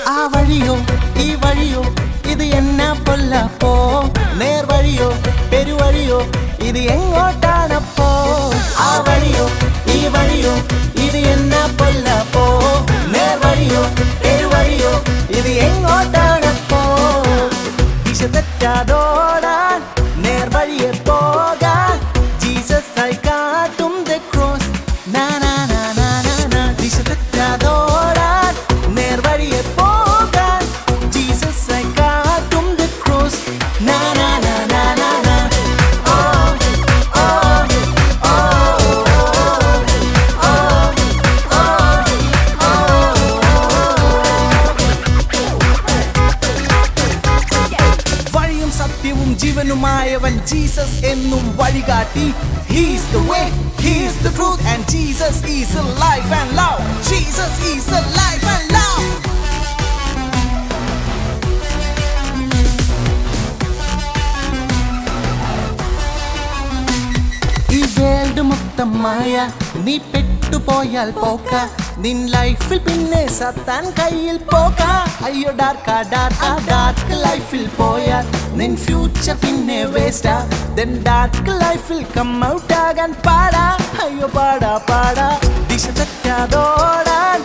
ആ വഴിയോ ഈ വഴിയോ ഇത് എന്നാ പൊല്ലപ്പോ, നേർവഴിയോ പെരുവഴിയോ ഇത് എങ്ങോട്ടാണപ്പോ? ആ വഴിയോ ഈ വഴിയോ ഇത് എന്നാ പൊല്ലപ്പോ, നേർവഴിയോ പെരുവഴിയോ ഇത് എങ്ങോട്ടാണപ്പോ? ദിശ തെറ്റാതോടാൻ നേർവഴിയെ പോകാൻ ജീസസ് ആയി കാട്ടും the cross. na na na na na na. ദിശ തെറ്റാതോടാൻ നേർവഴിയെ പോകാൻ ജീസസ് ആയി കാട്ടും the cross. na na na na na na. സത്യവും ജീവനുമായവൻ ജീസസ് എന്നും വഴികാട്ടി. He is the way, he is the truth, and Jesus is the life and love. Jesus is the life and love. ഈ world മൊത്തം മായ, നീ പെട്ടുപോയാൽ പോക്ക, നിൻ ലൈഫിൽ പിന്നെ സത്താൻ കയ്യിൽ പോക. അയ്യോ ഡാർക്കാ ഡാർക്കാ ഡാർക്ക് ലൈഫിൽ പോയാൽ നിൻ ഫ്യൂച്ചർ പിന്നെ വേസ്റ്റാ. ദെൻ ഡാർക്ക് ലൈഫിൽ കം ഔട്ട് ആകാൻ പാടാ. അയ്യോ പാടാ പാടാ. ദിശ തെറ്റാതോടാൻ